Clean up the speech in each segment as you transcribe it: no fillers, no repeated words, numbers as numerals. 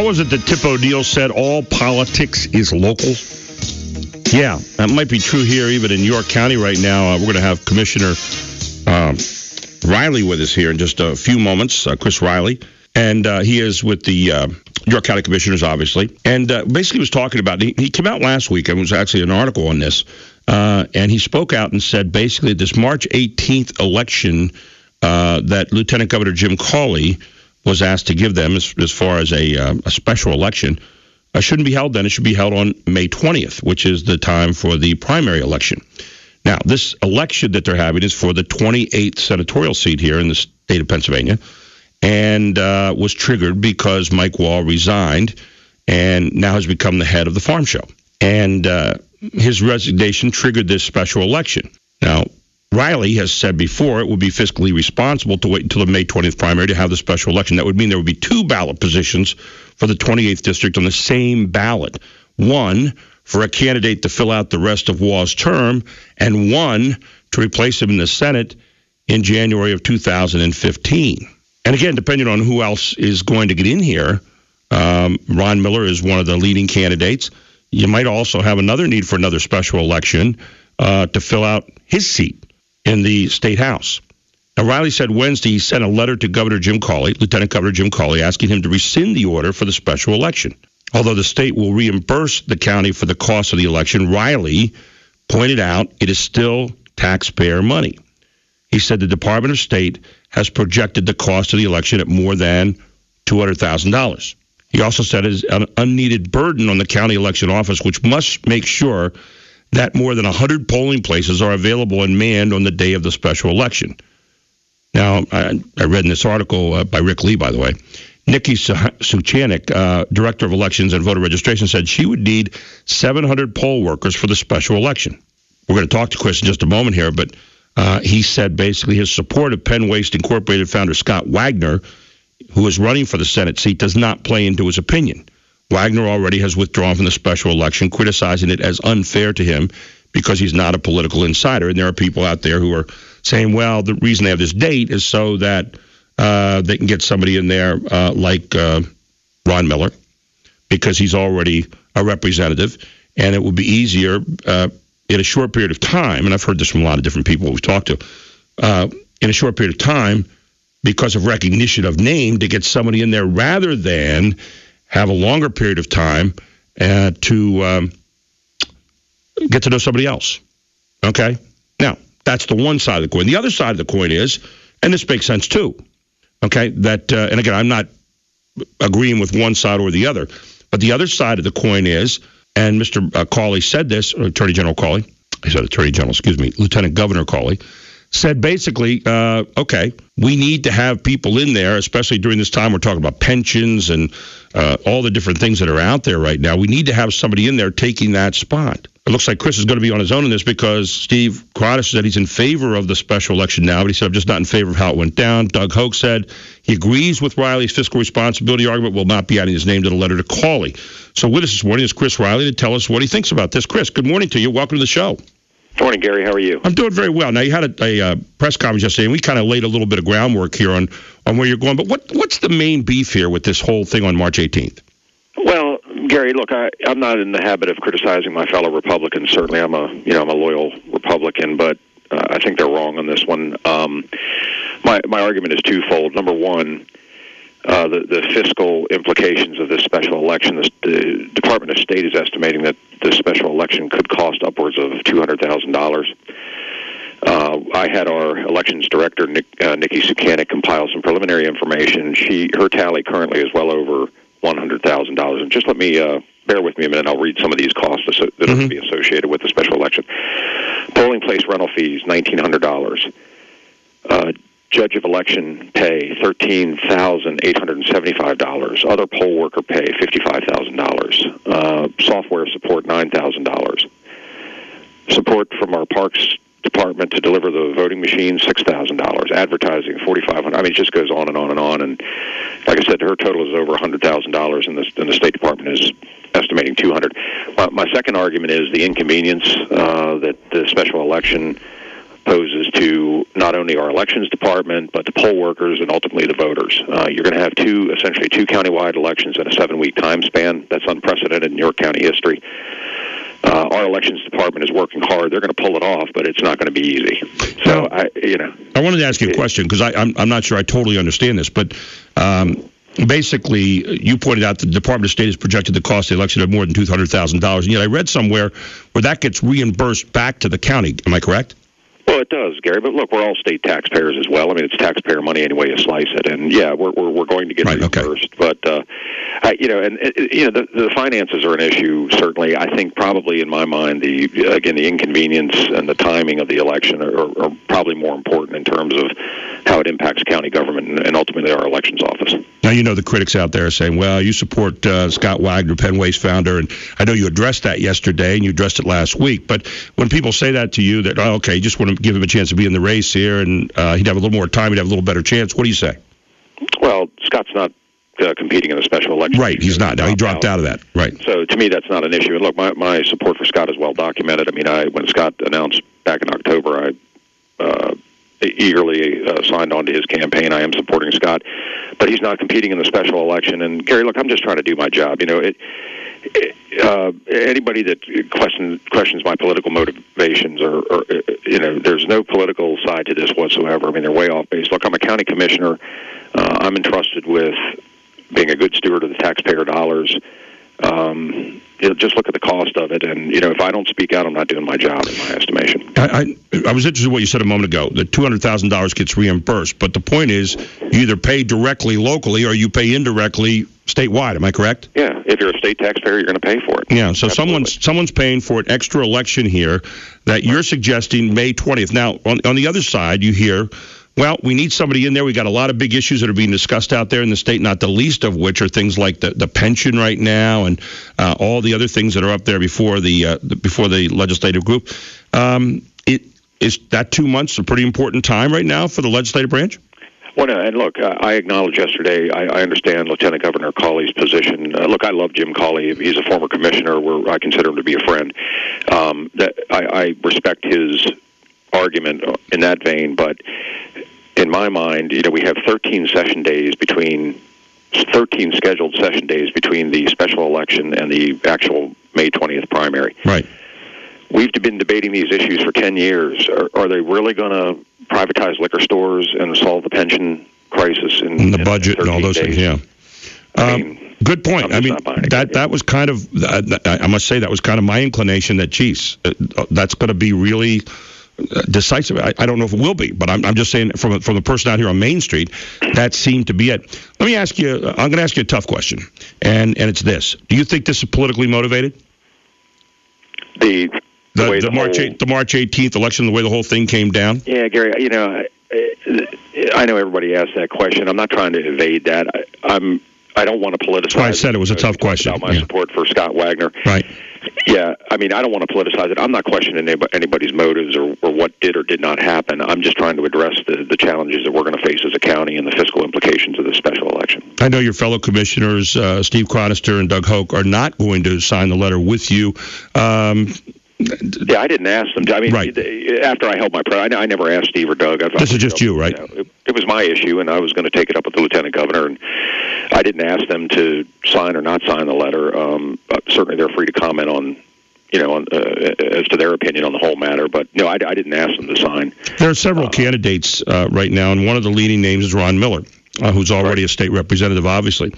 was it that Tip O'Neill said all politics is local? Yeah, that might be true here, even in York County right now. We're going to have Commissioner Riley with us here in just a few moments, Chris Riley. And he is with the York County Commissioners, obviously. And basically was talking about, he came out last week, and it was actually an article on this, and he spoke out and said basically this March 18th election that Lieutenant Governor Jim Cawley was asked to give them as far as a special election, shouldn't be held then. It should be held on May 20th, which is the time for the primary election. Now, this election that they're having is for the 28th senatorial seat here in the state of Pennsylvania, and was triggered because Mike Wall resigned and now has become the head of the farm show. And his resignation triggered this special election. Now, Riley has said before it would be fiscally responsible to wait until the May 20th primary to have the special election. That would mean there would be two ballot positions for the 28th district on the same ballot. One for a candidate to fill out the rest of Wall's term, and one to replace him in the Senate in January of 2015. And again, depending on who else is going to get in here, Ron Miller is one of the leading candidates. You might also have another need for another special election to fill out his seat in the state house. Now, Riley said Wednesday he sent a letter to Governor Jim Cawley, Lieutenant Governor Jim Cawley, asking him to rescind the order for the special election. Although the state will reimburse the county for the cost of the election, Riley pointed out it is still taxpayer money. He said the Department of State has projected the cost of the election at more than $200,000. He also said it is an unneeded burden on the county election office, which must make sure that more than 100 polling places are available and manned on the day of the special election. Now, I read in this article by Rick Lee, by the way, Nikki Suchanik, Director of Elections and Voter Registration, said she would need 700 poll workers for the special election. We're going to talk to Chris in just a moment here, but he said basically his support of Penn Waste Incorporated founder Scott Wagner, who is running for the Senate seat, does not play into his opinion. Wagner already has withdrawn from the special election, criticizing it as unfair to him because he's not a political insider. And there are people out there who are saying, well, the reason they have this date is so that they can get somebody in there like Ron Miller, because he's already a representative, and it would be easier in a short period of time, and I've heard this from a lot of different people we've talked to, in a short period of time, because of recognition of name, to get somebody in there rather than have a longer period of time to get to know somebody else. Okay? Now, that's the one side of the coin. The other side of the coin is, and this makes sense too, okay, that, and again, I'm not agreeing with one side or the other, but the other side of the coin is, and Mr. Cawley said this, or Attorney General Cawley, I said Attorney General, excuse me, Lieutenant Governor Cawley, said basically, okay, we need to have people in there, especially during this time we're talking about pensions and all the different things that are out there right now. We need to have somebody in there taking that spot. It looks like Chris is going to be on his own in this because Steve Cronish said he's in favor of the special election now, but he said, I'm just not in favor of how it went down. Doug Hoke said he agrees with Riley's fiscal responsibility argument, will not be adding his name to the letter to Cawley. So with us this morning is Chris Riley to tell us what he thinks about this. Chris, good morning to you. Welcome to the show. Morning, Gary. How are you? I'm doing very well. Now, you had a press conference yesterday, and we kind of laid a little bit of groundwork here on where you're going. But what's the main beef here with this whole thing on March 18th? Well, Gary, look, I'm not in the habit of criticizing my fellow Republicans. Certainly, I'm a loyal Republican, but I think they're wrong on this one. My argument is twofold. Number one, the fiscal implications of this special election. The Department of State is estimating that this special election could cost upwards of $200,000. I had our elections director, Nikki Suchanik, compile some preliminary information. Her tally currently is well over $100,000. And just let me bear with me a minute. I'll read some of these costs that are going to be associated with the special election. Polling place rental fees, $1,900. Judge of election pay, $13,875. Other poll worker pay, $55,000. Software support, $9,000. Support from our Parks Department to deliver the voting machines, $6,000. Advertising, $4,500. I mean, it just goes on and on and on. And like I said, her total is over $100,000, and the State Department is estimating $200,000. My second argument is the inconvenience that the special election poses to not only our elections department, but the poll workers and ultimately the voters. You're going to have essentially two countywide elections in a 7-week time span. That's unprecedented in York County history. Our elections department is working hard. They're going to pull it off, but it's not going to be easy. So, I wanted to ask you a question because I'm not sure I totally understand this, but basically, you pointed out the Department of State has projected the cost of the election at more than $200,000, and yet I read somewhere where that gets reimbursed back to the county. Am I correct? Well, it does, Gary. But look, we're all state taxpayers as well. I mean, it's taxpayer money any way you slice it, and yeah, we're going to get reimbursed. Okay. But the finances are an issue. Certainly, I think probably in my mind, the inconvenience and the timing of the election are probably more important in terms of how it impacts county government and ultimately our elections office. Now, the critics out there are saying, well, you support Scott Wagner, Penn Waste founder, and I know you addressed that yesterday and you addressed it last week. But when people say that to you, that, okay, you just want to give him a chance to be in the race here and he'd have a little more time, he'd have a little better chance, what do you say? Well, Scott's not competing in a special election. Right, he's not. Now, he dropped out of that. Right. So to me, that's not an issue. And look, my support for Scott is well documented. I mean, when Scott announced back in October, I eagerly signed on to his campaign. I am supporting Scott, but he's not competing in the special election. And Gary, look, I'm just trying to do my job. Anybody that questions my political motivations, or there's no political side to this whatsoever. I mean, they're way off base. Look, I'm a county commissioner. I'm entrusted with being a good steward of the taxpayer dollars. Just look at the cost of it, and if I don't speak out, I'm not doing my job, in my estimation. I was interested in what you said a moment ago. That $200,000 gets reimbursed, but the point is, you either pay directly locally or you pay indirectly statewide. Am I correct? Yeah. If you're a state taxpayer, you're going to pay for it. Yeah. So someone's paying for an extra election here that you're suggesting May 20th. Now, on the other side, you hear, well, we need somebody in there. We got a lot of big issues that are being discussed out there in the state, not the least of which are things like the pension right now and all the other things that are up there before the legislative group. Is that 2 months a pretty important time right now for the legislative branch? Well, no, and look, I acknowledged yesterday, I understand Lieutenant Governor Cawley's position. Look, I love Jim Cawley. He's a former commissioner. I consider him to be a friend. I respect his argument in that vein, but in my mind, we have 13 scheduled session days between the special election and the actual May 20th primary. Right. We've been debating these issues for 10 years. Are they really going to privatize liquor stores and solve the pension crisis in the budget and all those days? Things? Yeah. Good point. I mean, that was kind of, I must say, that was kind of my inclination that, geez, that's going to be really decisive. I don't know if it will be, but I'm just saying from the person out here on Main Street, that seemed to be it. Let me ask you, I'm going to ask you a tough question, and it's this. Do you think this is politically motivated? The March 18th election, the way the whole thing came down? Yeah, Gary, I know everybody asked that question. I'm not trying to evade that. I don't want to politicize. That's why I said it was a tough question. About my support for Scott Wagner. Right. Yeah, I mean, I don't want to politicize it. I'm not questioning anybody's motives or what did or did not happen. I'm just trying to address the challenges that we're going to face as a county and the fiscal implications of this special election. I know your fellow commissioners, Steve Chronister and Doug Hoke, are not going to sign the letter with you. Yeah, I didn't ask them. I mean, right. After I held my prayer, I never asked Steve or Doug. This is just you, right? It was my issue, and I was going to take it up with the lieutenant governor, and I didn't ask them to sign or not sign the letter. Certainly, they're free to comment on, as to their opinion on the whole matter. But no, I didn't ask them to sign. There are several candidates right now, and one of the leading names is Ron Miller, who's already a state representative, obviously,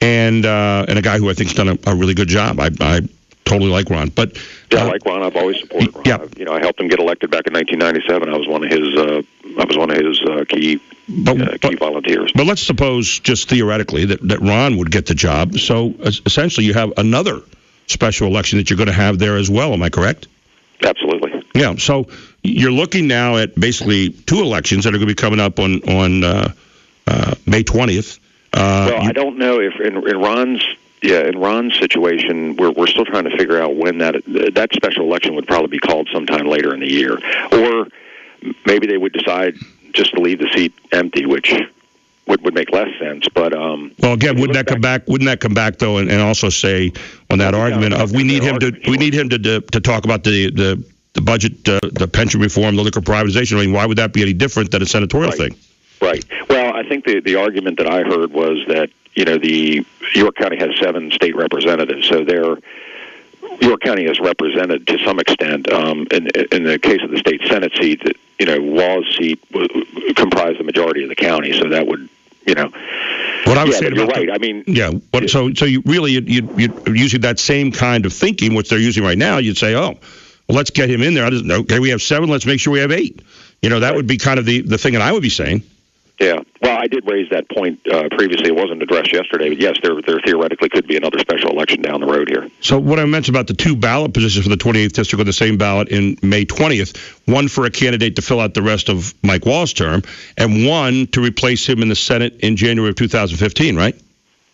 and a guy who I think's done a really good job. I totally like Ron, but I like Ron. I've always supported Ron. Yeah. I helped him get elected back in 1997. I was one of his key volunteers. But let's suppose, just theoretically, that Ron would get the job. So essentially, you have another special election that you're going to have there as well. Am I correct? Absolutely. Yeah. So you're looking now at basically two elections that are going to be coming up on May 20th. I don't know if in Ron's situation, we're still trying to figure out when that special election would probably be called sometime later in the year, or maybe they would decide just to leave the seat empty, which would make less sense. But well, again, wouldn't that come back though, and also say on that argument of we need him to talk about the the budget, the pension reform, the liquor privatization. I mean, why would that be any different than a senatorial thing? Right. Well, I think the argument that I heard was that, the York County has 7 state representatives, so York County is represented to some extent. In the case of the state Senate seat, Waugh's seat comprised the majority of the county, so that would, What I was saying you're about right. I mean, So you really you're using that same kind of thinking, which they're using right now. You'd say, oh, well, let's get him in there. I don't know. Okay, we have 7. Let's make sure we have 8. That would be kind of the thing that I would be saying. Yeah. Well, I did raise that point previously. It wasn't addressed yesterday, but yes, there theoretically could be another special election down the road here. So what I mentioned about the 2 ballot positions for the 28th district on the same ballot in May 20th, one for a candidate to fill out the rest of Mike Wall's term, and one to replace him in the Senate in January of 2015, right?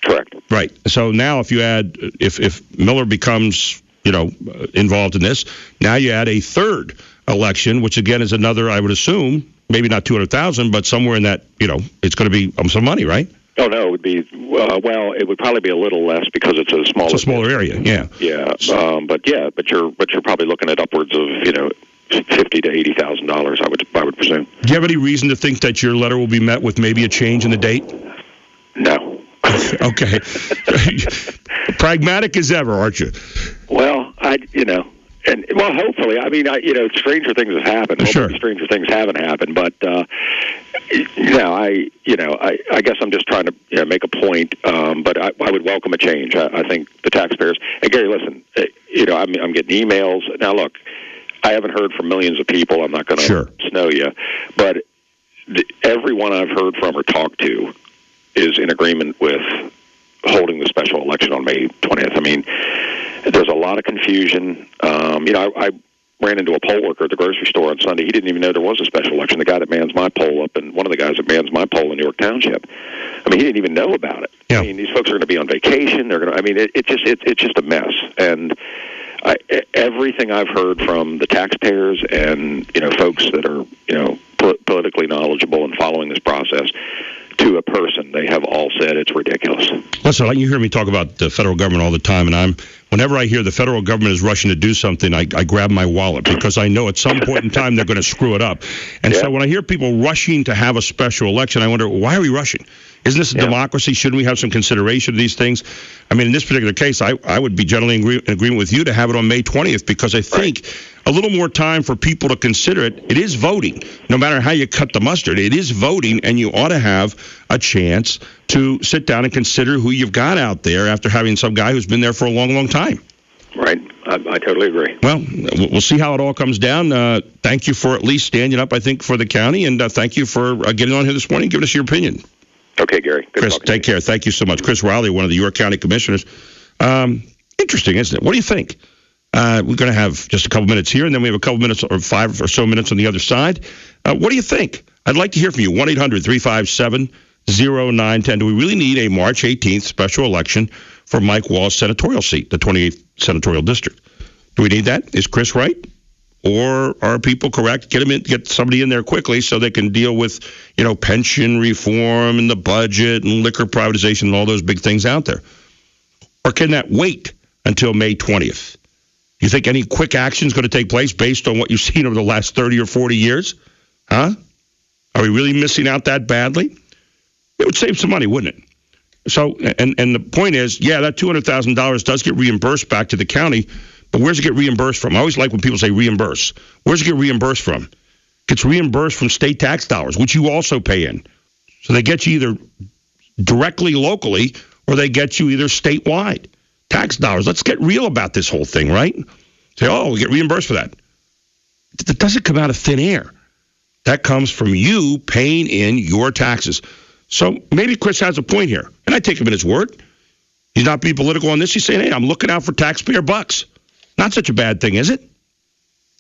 Correct. Right. So now if you add, if Miller becomes, involved in this, now you add a 3rd election, which again is another, I would assume, maybe not 200,000, but somewhere in that, it's going to be some money, right? Oh, no, it would be, it would probably be a little less because it's a smaller area, yeah. Yeah, but you're probably looking at upwards of, $50,000 to $80,000, I would presume. Do you have any reason to think that your letter will be met with maybe a change in the date? No. Okay. Pragmatic as ever, aren't you? Well, hopefully. I mean, stranger things have happened. Sure. Stranger things haven't happened, but I guess I'm just trying to make a point. But I would welcome a change. I think the taxpayers. And Gary, listen. I'm getting emails now. Look, I haven't heard from millions of people. I'm not going to snow you, but everyone I've heard from or talked to is in agreement with holding the special election on May 20th. I mean, there's a lot of confusion. I ran into a poll worker at the grocery store on Sunday. He didn't even know there was a special election. The guy that mans my poll up, and one of the guys that mans my poll in New York Township. I mean, he didn't even know about it. Yeah. I mean, these folks are going to be on vacation. They're going to. I mean, it's just a mess. And everything I've heard from the taxpayers and folks that are politically knowledgeable and following this process, to a person, they have all said it's ridiculous. Listen, you hear me talk about the federal government all the time, and whenever I hear the federal government is rushing to do something, I grab my wallet because I know at some point in time they're going to screw it up. And so when I hear people rushing to have a special election, I wonder, why are we rushing? Isn't this a democracy? Shouldn't we have some consideration of these things? I mean, in this particular case, I would be generally in agreement with you to have it on May 20th because I think a little more time for people to consider it. It is voting. No matter how you cut the mustard, it is voting, and you ought to have a chance to sit down and consider who you've got out there after having some guy who's been there for a long, long time. Right. I totally agree. Well, we'll see how it all comes down. Thank you for at least standing up, I think, for the county, and thank you for getting on here this morning and giving us your opinion. Okay, Gary. Good Chris, take care. Thank you so much. Chris Riley, one of the York County Commissioners. Interesting, isn't it? What do you think? We're going to have just a couple minutes here, and then we have a couple minutes or 5 or so minutes on the other side. What do you think? I'd like to hear from you. 1-800-357-0910. Do we really need a March 18th special election for Mike Wall's senatorial seat, the 28th senatorial district? Do we need that? Is Chris right? Or are people correct? Get somebody in there quickly so they can deal with, pension reform and the budget and liquor privatization and all those big things out there. Or can that wait until May 20th? You think any quick action is going to take place based on what you've seen over the last 30 or 40 years? Huh? Are we really missing out that badly? It would save some money, wouldn't it? So, and the point is, that $200,000 does get reimbursed back to the county, but where's it get reimbursed from? I always like when people say reimburse. Where's it get reimbursed from? It gets reimbursed from state tax dollars, which you also pay in. So they get you either directly locally or they get you either statewide. Tax dollars. Let's get real about this whole thing, right? Say, we get reimbursed for that. That doesn't come out of thin air. That comes from you paying in your taxes. So maybe Chris has a point here, and I take him at his word. He's not being political on this. He's saying, hey, I'm looking out for taxpayer bucks. Not such a bad thing, is it?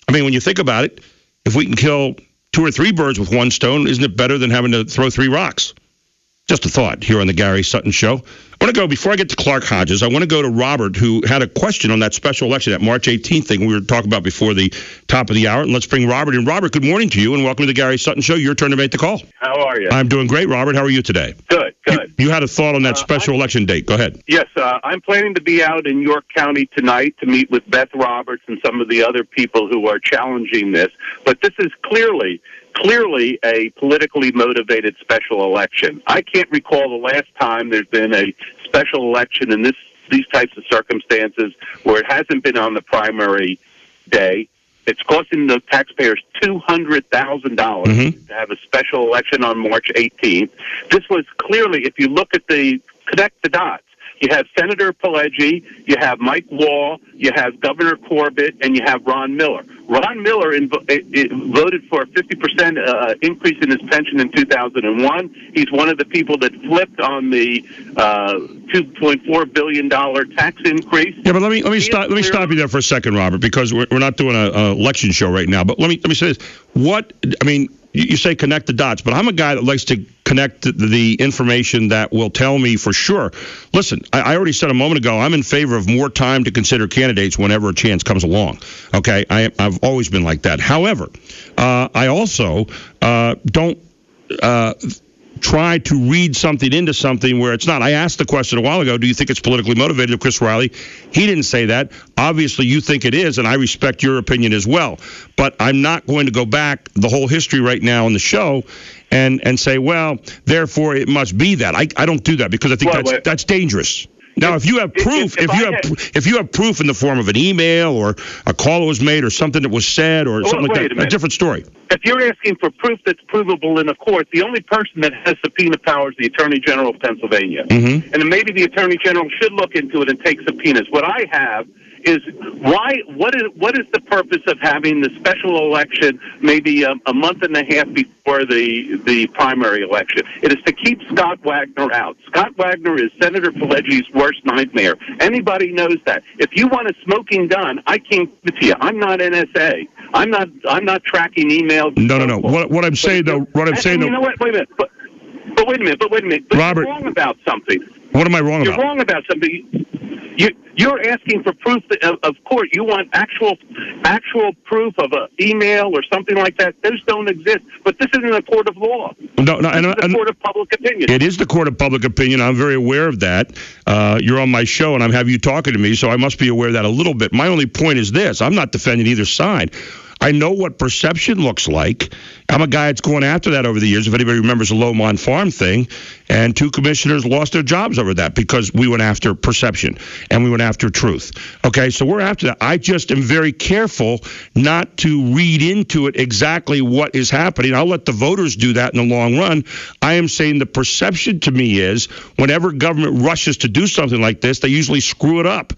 I mean, when you think about it, if we can kill 2 or 3 birds with one stone, isn't it better than having to throw 3 rocks? Just a thought here on the Gary Sutton Show. I want to go, before I get to Clark Hodges, I want to go to Robert, who had a question on that special election, that March 18th thing we were talking about before the top of the hour. And let's bring Robert in. Robert, good morning to you, and welcome to the Gary Sutton Show. Your turn to make the call. How are you? I'm doing great, Robert. How are you today? Good. You had a thought on that special election date. Go ahead. Yes, I'm planning to be out in York County tonight to meet with Beth Roberts and some of the other people who are challenging this. But this is clearly a politically motivated special election. I can't recall the last time there's been a special election in these types of circumstances where it hasn't been on the primary day. It's costing the taxpayers $200,000 to have a special election on March 18th. This was clearly, if you look at connect the dots, you have Senator Pileggi, you have Mike Wall, you have Governor Corbett, and you have Ron Miller. Ron Miller voted for a 50% increase in his pension in 2001. He's one of the people that flipped on the $2.4 billion tax increase. Yeah, but let me stop you there for a second, Robert, because we're not doing an election show right now. But let me say this. You say connect the dots, but I'm a guy that likes to connect the information that will tell me for sure. Listen, I already said a moment ago, I'm in favor of more time to consider candidates whenever a chance comes along. Okay, I've always been like that. However, I also don't try to read something into something where it's not. I asked the question a while ago, do you think it's politically motivated of Chris Riley? He didn't say that. Obviously, you think it is, and I respect your opinion as well. But I'm not going to go back the whole history right now on the show and say, well, therefore it must be that. I don't do that because I think that's dangerous. Now, if you have proof, if you have proof in the form of an email or a call that was made or something that was said or something like that, a different story. If you're asking for proof that's provable in a court, the only person that has subpoena power is the Attorney General of Pennsylvania. And then maybe the Attorney General should look into it and take subpoenas. What I have is what is the purpose of having the special election maybe a month and a half before the primary election? It is to keep Scott Wagner out. Scott Wagner is Senator Pileggi's worst nightmare. Anybody knows that. If you want a smoking gun, I can't give it to you. I'm not NSA. I'm not tracking emails. No. What I'm saying though. You know what? Wait a minute. But wait a minute. But Robert, you're wrong about something. What am I wrong about? You're wrong about something. You're asking for proof of court. You want actual proof of an email or something like that. Those don't exist. But this isn't a court of law. No, this is a court of public opinion. It is the court of public opinion. I'm very aware of that. You're on my show, and I have you talking to me, so I must be aware of that a little bit. My only point is this. I'm not defending either side. I know what perception looks like. I'm a guy that's going after that over the years. If anybody remembers the Lowmont Farm thing, and 2 commissioners lost their jobs over that because we went after perception and we went after truth. Okay, so we're after that. I just am very careful not to read into it exactly what is happening. I'll let the voters do that in the long run. I am saying the perception to me is whenever government rushes to do something like this, they usually screw it up.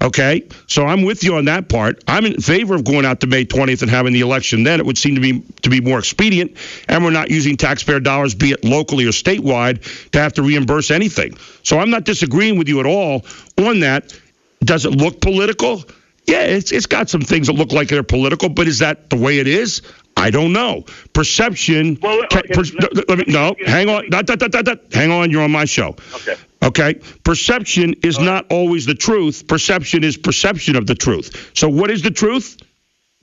Okay, so I'm with you on that part. I'm in favor of going out to May 20th and having the election then. It would seem to be more expedient, and we're not using taxpayer dollars, be it locally or statewide, to have to reimburse anything. So I'm not disagreeing with you at all on that. Does it look political? Yeah, it's got some things that look like they're political, but is that the way it is? I don't know. Perception. Well, hang on. Hang on. You're on my show. Okay. Perception is not always the truth. Perception is perception of the truth. So what is the truth?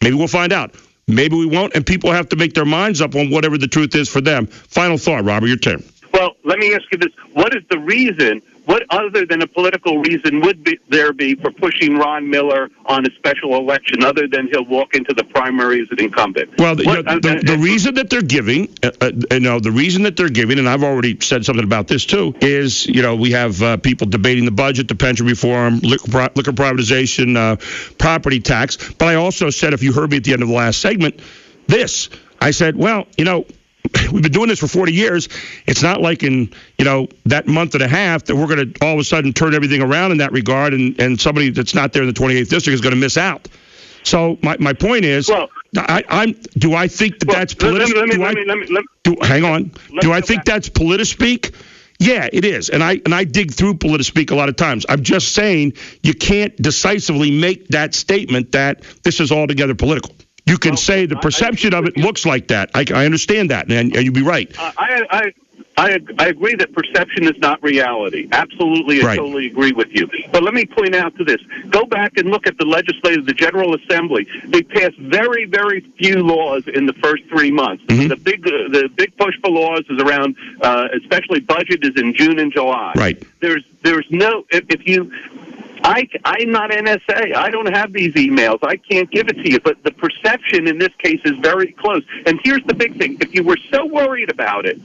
Maybe we'll find out. Maybe we won't, and people have to make their minds up on whatever the truth is for them. Final thought, Robert, your turn. Well, let me ask you this. What is the reason? What other than a political reason would there be for pushing Ron Miller on a special election other than he'll walk into the primary as an incumbent? Well, the reason that they're giving, the reason that they're giving, and I've already said something about this too, is, we have people debating the budget, the pension reform, liquor privatization, property tax. But I also said, if you heard me at the end of the last segment, I said, well, we've been doing this for 40 years. It's not like in, that month and a half that we're going to all of a sudden turn everything around in that regard, and somebody that's not there in the 28th district is going to miss out. So my point is, do I think that's politic? Hang on. Do I think that's politispeak? Yeah, it is. And I dig through politispeak a lot of times. I'm just saying you can't decisively make that statement that this is altogether political. You can say the perception of it looks like that. I understand that, and you'd be right. I agree that perception is not reality. Absolutely, I totally agree with you. But let me point out to this. Go back and look at the General Assembly. They passed very, very few laws in the first 3 months. Mm-hmm. The big push for laws is around, especially budget, is in June and July. Right. There's no, I'm not NSA. I don't have these emails. I can't give it to you. But the perception in this case is very close. And here's the big thing. If you were so worried about it,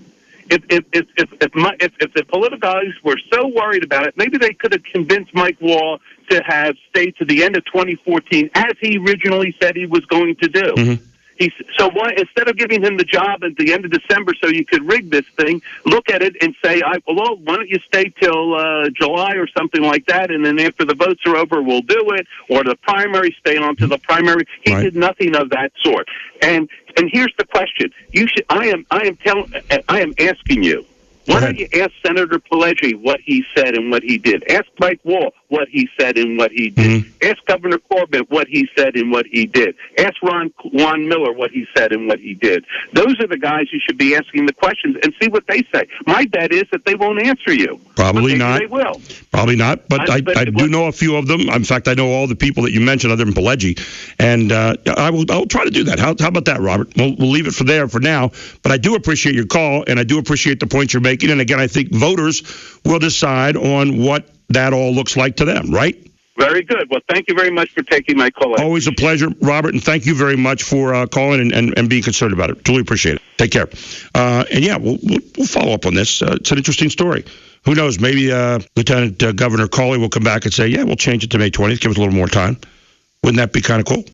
if the political guys were so worried about it, maybe they could have convinced Mike Wall to have stayed to the end of 2014, as he originally said he was going to do. Mm-hmm. So why, instead of giving him the job at the end of December so you could rig this thing, look at it and say, well, why don't you stay till July or something like that, and then after the votes are over, we'll do it, or the primary, stay on to the primary. He did nothing of that sort. And here's the question: I am asking you. Why don't you ask Senator Pileggi what he said and what he did? Ask Mike Wall what he said and what he did. Mm-hmm. Ask Governor Corbett what he said and what he did. Ask Ron Miller what he said and what he did. Those are the guys you should be asking the questions and see what they say. My bet is that they won't answer you. Probably not. They will. Probably not. But I do know a few of them. In fact, I know all the people that you mentioned other than Pileggi. And I'll try to do that. How about that, Robert? We'll leave it there for now. But I do appreciate your call, and I do appreciate the points you're making. And again, I think voters will decide on what that all looks like to them, right? Very good. Well, thank you very much for taking my call. Always a pleasure, Robert, and thank you very much for calling and being concerned about it. Truly appreciate it. Take care. And yeah, we'll follow up on this. It's an interesting story. Who knows? Maybe Lieutenant Governor Cawley will come back and say, yeah, we'll change it to May 20th. Give us a little more time. Wouldn't that be kind of cool?